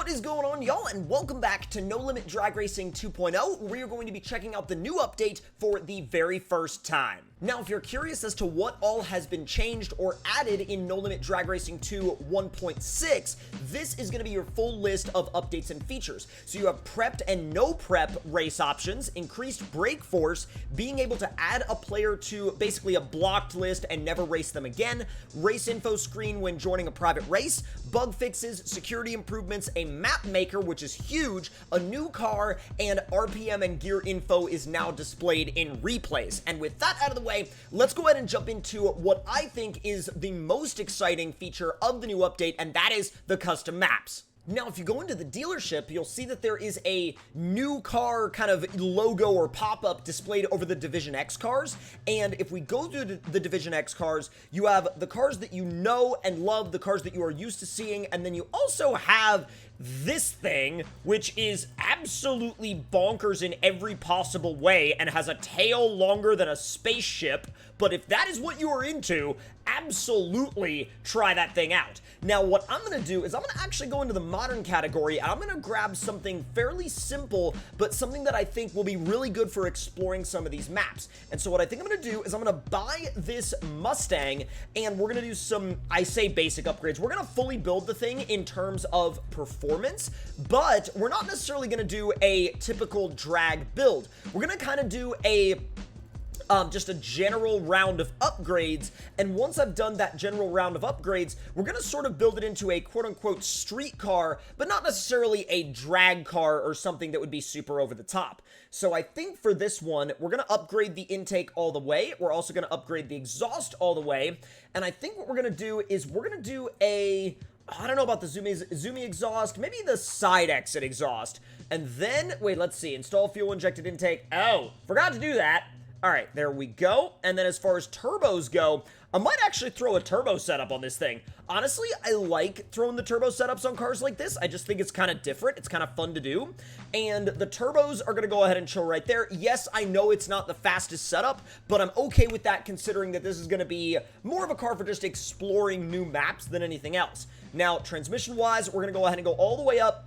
What is going on, y'all, and welcome back to No Limit Drag Racing 2.0, where you're going to be checking out the new update for the very first time. Now, if you're curious as to what all has been changed or added in No Limit Drag Racing 2 1.6, this is going to be your full list of updates and features. So you have prepped and no prep race options, increased brake force, being able to add a player to basically a blocked list and never race them again, race info screen when joining a private race, bug fixes, security improvements, a map maker, which is huge, a new car, and RPM and gear info is now displayed in replays. And with that out of the way, let's go ahead and jump into what I think is the most exciting feature of the new update, and that is the custom maps. Now, if you go into the dealership, you'll see that there is a new car kind of logo or pop-up displayed over the Division X cars, and if we go through the Division X cars, you have the cars that you know and love, the cars that you are used to seeing, and then you also have this thing, which is absolutely bonkers in every possible way and has a tail longer than a spaceship, but if that is what you are into, absolutely try that thing out. Now, what I'm going to do is I'm going to actually go into the modern category, and I'm going to grab something fairly simple, but something that I think will be really good for exploring some of these maps. And so what I think I'm going to do is I'm going to buy this Mustang, and we're going to do some, I say basic upgrades. We're going to fully build the thing in terms of performance, but we're not necessarily going to do a typical drag build. We're going to kind of do a just a general round of upgrades, and once I've done that general round of upgrades, we're going to sort of build it into a quote-unquote street car, but not necessarily a drag car or something that would be super over the top. So I think for this one, we're going to upgrade the intake all the way, we're also going to upgrade the exhaust all the way, and I think what we're going to do is we're going to do a, I don't know about the Zoomy exhaust, maybe the side exit exhaust, and then, wait, let's see, install fuel injected intake, oh, forgot to do that. Alright, there we go, and then as far as turbos go, I might actually throw a turbo setup on this thing. Honestly, I like throwing the turbo setups on cars like this. I just think it's kind of different, it's kind of fun to do, and the turbos are going to go ahead and chill right there. Yes, I know it's not the fastest setup, but I'm okay with that considering that this is going to be more of a car for just exploring new maps than anything else. Now, transmission-wise, we're going to go ahead and go all the way up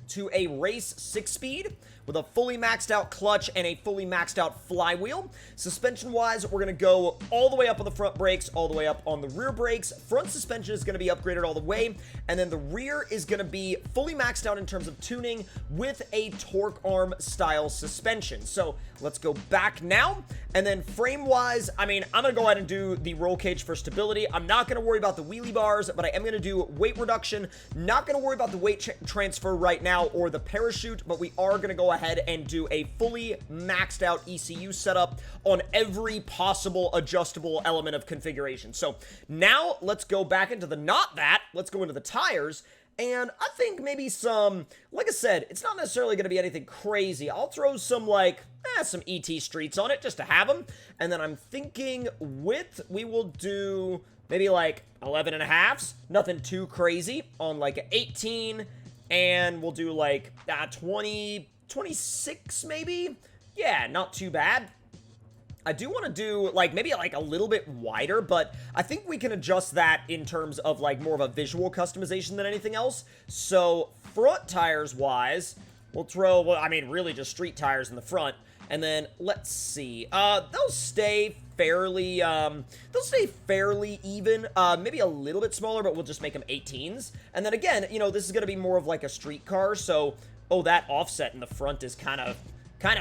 to a race 6-speed with a fully maxed out clutch and a fully maxed out flywheel. Suspension wise, we're gonna go all the way up on the front brakes, all the way up on the rear brakes. Front suspension is gonna be upgraded all the way, and then the rear is gonna be fully maxed out in terms of tuning with a torque arm style suspension. So let's go back now, and then frame wise, I mean, I'm gonna go ahead and do the roll cage for stability. I'm not gonna worry about the wheelie bars, but I am gonna do weight reduction. Not gonna worry about the weight transfer right now or the parachute, but we are gonna go ahead and do a fully maxed out ECU setup on every possible adjustable element of configuration. So now let's go back into the let's go into the tires, and I think maybe some, like I said, it's not necessarily going to be anything crazy. I'll throw some some ET streets on it just to have them, and then I'm thinking width, we will do maybe like 11.5s, nothing too crazy, on like 18, and we'll do like 26 maybe? Yeah, not too bad. I do want to do maybe a little bit wider, but I think we can adjust that in terms of more of a visual customization than anything else. So front tires wise, we'll throw, well, I mean really just street tires in the front, and then let's see, they'll stay fairly even, maybe a little bit smaller, but we'll just make them 18s. And then again, you know, this is going to be more of like a street car, so oh, that offset in the front is kind of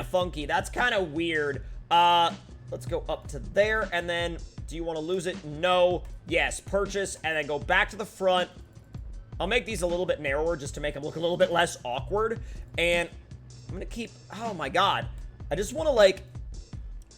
funky. That's kind of weird. Let's go up to there, and then, do you want to lose it? No. Yes, purchase, and then go back to the front. I'll make these a little bit narrower just to make them look a little bit less awkward, and I'm going to keep, oh my god. I just want to,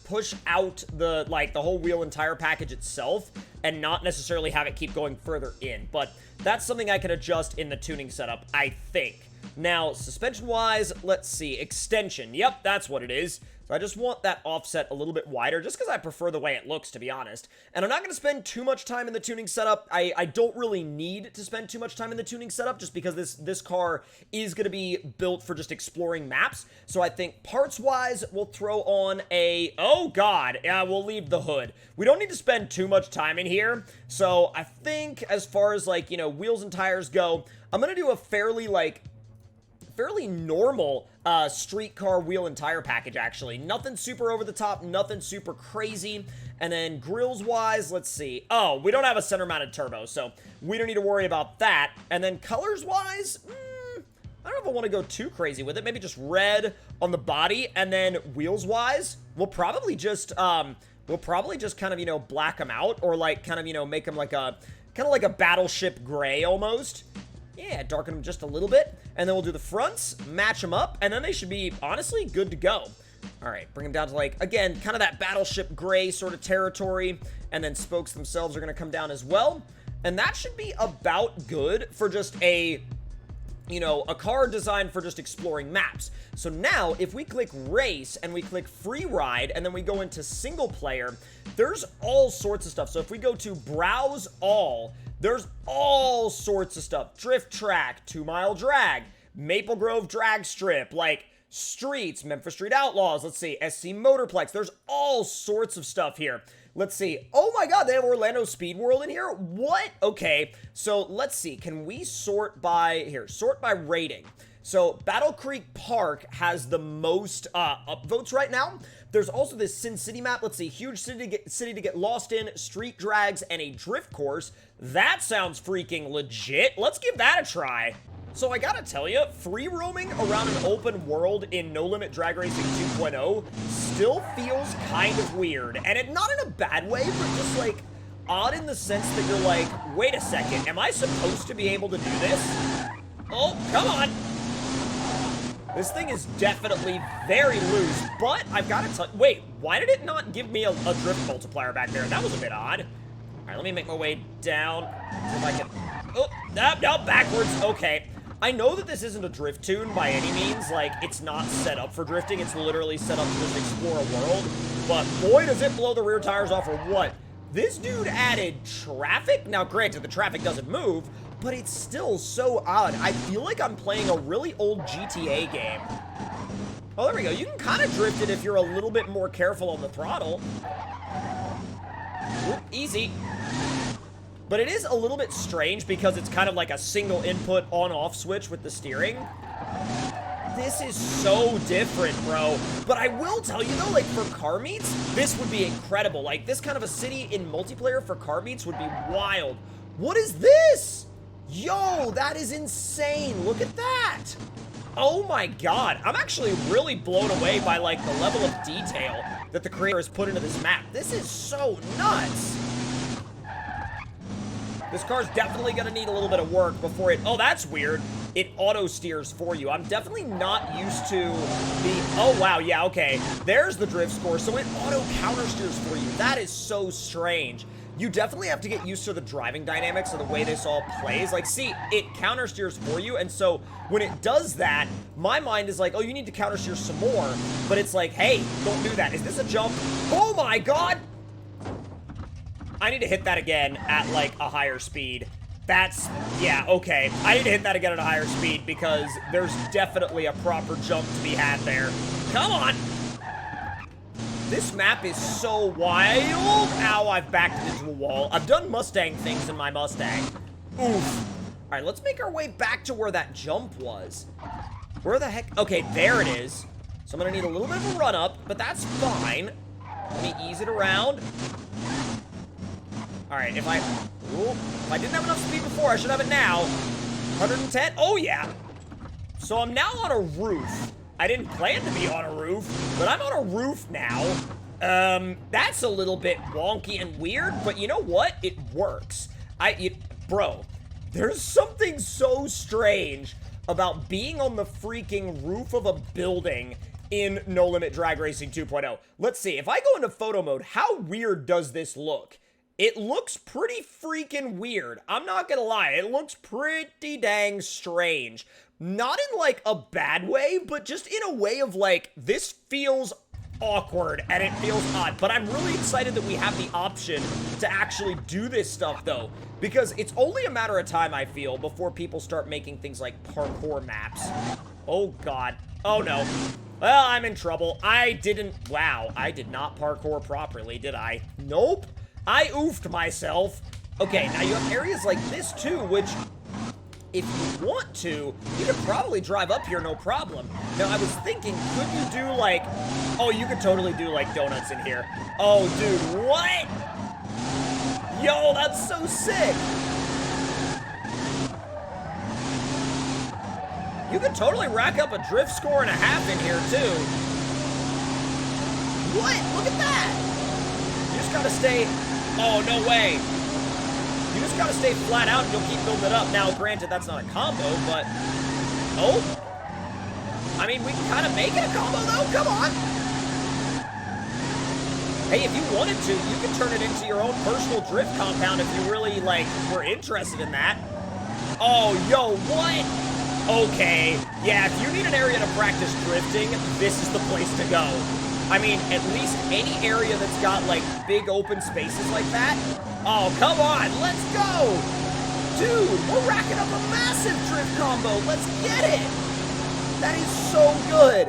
push out the whole wheel and tire package itself, and not necessarily have it keep going further in, but that's something I can adjust in the tuning setup, I think. Now, suspension-wise, let's see, extension. Yep, that's what it is. So I just want that offset a little bit wider, just because I prefer the way it looks, to be honest. And I'm not going to spend too much time in the tuning setup. I don't really need to spend too much time in the tuning setup, just because this car is going to be built for just exploring maps. So I think parts-wise, we'll throw on a, oh god, yeah, we'll leave the hood. We don't need to spend too much time in here. So I think as far as, wheels and tires go, I'm gonna do a fairly normal streetcar wheel and tire package, actually. Nothing super over the top, nothing super crazy. And then grills-wise, let's see. Oh, we don't have a center-mounted turbo, so we don't need to worry about that. And then colors-wise, I don't know if I want to go too crazy with it. Maybe just red on the body. And then wheels-wise, we'll probably just kind of, you know, black them out. Or, like, kind of, you know, make them like a, kind of like a battleship gray almost. Yeah, darken them just a little bit. And then we'll do the fronts, match them up, and then they should be, honestly, good to go. All right, bring them down to, like, again, kind of that battleship gray sort of territory. And then spokes themselves are going to come down as well. And that should be about good for just a, you know, a car designed for just exploring maps. So now, if we click race and we click free ride and then we go into single player, there's all sorts of stuff. So if we go to browse all, there's all sorts of stuff. Drift track, 2 Mile drag, Maple Grove drag strip, like streets, Memphis Street Outlaws. Let's see, SC Motorplex. There's all sorts of stuff here. Let's see. Oh my god, they have Orlando Speed World in here? What? Okay, so let's see. Can we sort by, here, sort by rating. So Battle Creek Park has the most upvotes right now. There's also this Sin City map. Let's see, huge city to get lost in, street drags, and a drift course. That sounds freaking legit. Let's give that a try. So I gotta tell you, free roaming around an open world in No Limit Drag Racing 2.0 still feels kind of weird. And it not in a bad way, but just like odd in the sense that you're like, wait a second, am I supposed to be able to do this? Oh, come on. This thing is definitely very loose, but I've got to tell you, wait, why did it not give me a drift multiplier back there? That was a bit odd. All right, let me make my way down. See if I can, oh, no, backwards, okay. I know that this isn't a drift tune by any means, like, it's not set up for drifting, it's literally set up to just explore a world, but boy, does it blow the rear tires off or what. This dude added traffic. Now, granted, the traffic doesn't move, but it's still so odd. I feel like I'm playing a really old GTA game. Oh, there we go. You can kind of drift it if you're a little bit more careful on the throttle. Oop, easy. But it is a little bit strange because it's kind of like a single input on-off switch with the steering. This is so different, bro. But I will tell you, though, like, for car meets, this would be incredible. Like, this kind of a city in multiplayer for car meets would be wild. What is this? Yo, that is insane. Look at that. Oh, my God. I'm actually really blown away by, like, the level of detail that the creator has put into this map. This is so nuts. This car's definitely going to need a little bit of work before it... Oh, that's weird. It auto-steers for you. I'm definitely not used to the... Oh, wow. Yeah, okay. There's the drift score. So it auto-counter-steers for you. That is so strange. You definitely have to get used to the driving dynamics of the way this all plays. Like, see, it counter-steers for you. And so when it does that, my mind is like, oh, you need to counter-steer some more. But it's like, hey, don't do that. Is this a jump? Oh, my God. I need to hit that again at, like, a higher speed. That's, yeah, okay. I need to hit that again at a higher speed because there's definitely a proper jump to be had there. Come on! This map is so wild. Ow, I've backed into a wall. I've done Mustang things in my Mustang. Oof. All right, let's make our way back to where that jump was. Where the heck? Okay, there it is. So I'm gonna need a little bit of a run up, but that's fine. Let me ease it around. All right, if I didn't have enough speed before, I should have it now. 110, oh yeah. So I'm now on a roof. I didn't plan to be on a roof, but I'm on a roof now. That's a little bit wonky and weird, but you know what? It works. Bro, there's something so strange about being on the freaking roof of a building in No Limit Drag Racing 2.0. Let's see, if I go into photo mode, how weird does this look? It looks pretty freaking weird. I'm not gonna lie, it looks pretty dang strange. Not in, like, a bad way, but just in a way of, like, this feels awkward and it feels odd. But I'm really excited that we have the option to actually do this stuff, though, because it's only a matter of time, I feel, before people start making things like parkour maps. Oh, God. Oh, no. Well, I'm in trouble. Wow, I did not parkour properly, did I? Nope. I oofed myself. Okay, now you have areas like this, too, which... if you want to, you could probably drive up here no problem. Now, I was thinking, could you do, like... Oh, you could totally do, like, donuts in here. Oh, dude, what? Yo, that's so sick. You could totally rack up a drift score and a half in here, too. What? Look at that. You just gotta stay... Oh, no way. You just gotta stay flat out and you'll keep building it up. Now, granted, that's not a combo, but... Oh? I mean, we can kind of make it a combo, though. Come on. Hey, if you wanted to, you can turn it into your own personal drift compound if you really, like, were interested in that. Oh, yo, what? Okay, yeah, if you need an area to practice drifting, this is the place to go. I mean, at least any area that's got, like, big open spaces like that. Oh, come on, let's go! Dude, we're racking up a massive drift combo. Let's get it! That is so good.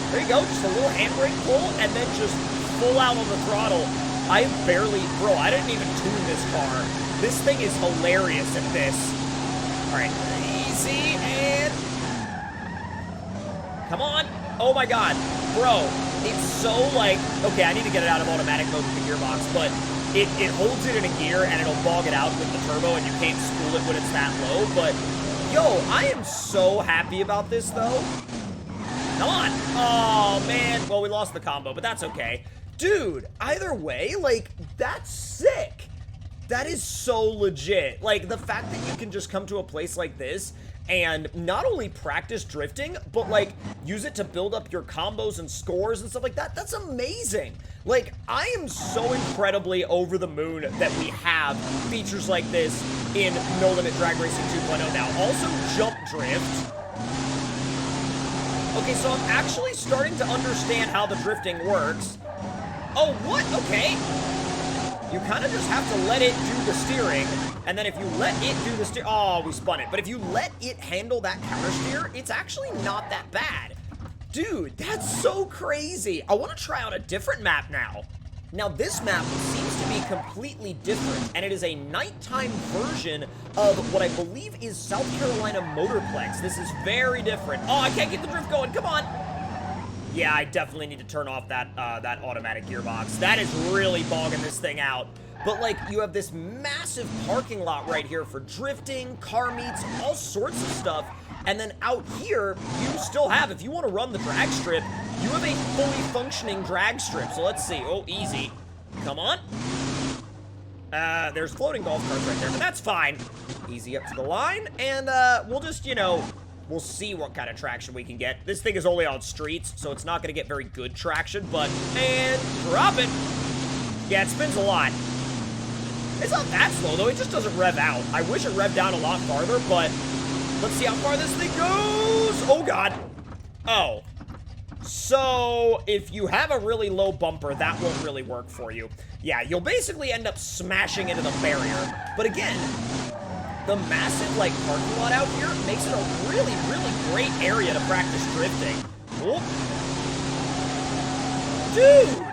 There you go, just a little handbrake pull, and then just full out on the throttle. I didn't even tune this car. This thing is hilarious at this. All right. Easy, and... Come on. Oh my god. Bro, it's so like... Okay, I need to get it out of automatic mode with the gearbox, but it holds it in a gear, and it'll bog it out with the turbo, and you can't spool it when it's that low, but... Yo, I am so happy about this, though. Come on. Oh, man. Well, we lost the combo, but that's okay. Dude, either way, like, that's sick. That is so legit. Like, the fact that you can just come to a place like this and not only practice drifting, but, like, use it to build up your combos and scores and stuff like that, that's amazing. Like, I am so incredibly over the moon that we have features like this in No Limit Drag Racing 2.0 now. Also, jump drift. Okay, so I'm actually starting to understand how the drifting works. Oh, what? Okay. You kind of just have to let it do the steering, and then if you let it do the steer... Oh, we spun it. But if you let it handle that counter steer, it's actually not that bad. Dude, that's so crazy. I want to try out a different map now. Now, this map seems to be completely different, and it is a nighttime version of what I believe is South Carolina Motorplex. This is very different. Oh, I can't get the drift going. Come on. Yeah, I definitely need to turn off that that automatic gearbox. That is really bogging this thing out. But, like, you have this massive parking lot right here for drifting, car meets, all sorts of stuff. And then out here, you still have, if you want to run the drag strip, you have a fully functioning drag strip. So let's see. Oh, easy. Come on. There's floating golf carts right there, but that's fine. Easy up to the line, and we'll just, you know... We'll see what kind of traction we can get. This thing is only on streets, so it's not going to get very good traction, but... And drop it! Yeah, it spins a lot. It's not that slow, though. It just doesn't rev out. I wish it revved down a lot farther, but... Let's see how far this thing goes! Oh, God. Oh. So, if you have a really low bumper, that won't really work for you. Yeah, you'll basically end up smashing into the barrier. But again... The massive, like, parking lot out here makes it a really, really great area to practice drifting. Whoop. Dude!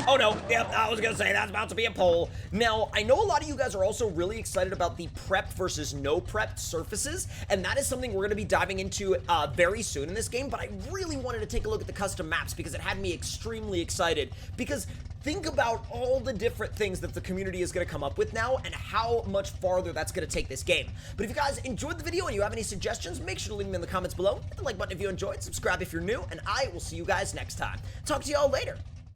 Oh, no. Yep, I was gonna say, that's about to be a pole. Now, I know a lot of you guys are also really excited about the prepped versus no prepped surfaces, and that is something we're gonna be diving into very soon in this game, but I really wanted to take a look at the custom maps because it had me extremely excited, because think about all the different things that the community is going to come up with now and how much farther that's going to take this game. But if you guys enjoyed the video and you have any suggestions, make sure to leave them in the comments below. Hit the like button if you enjoyed, subscribe if you're new, and I will see you guys next time. Talk to y'all later.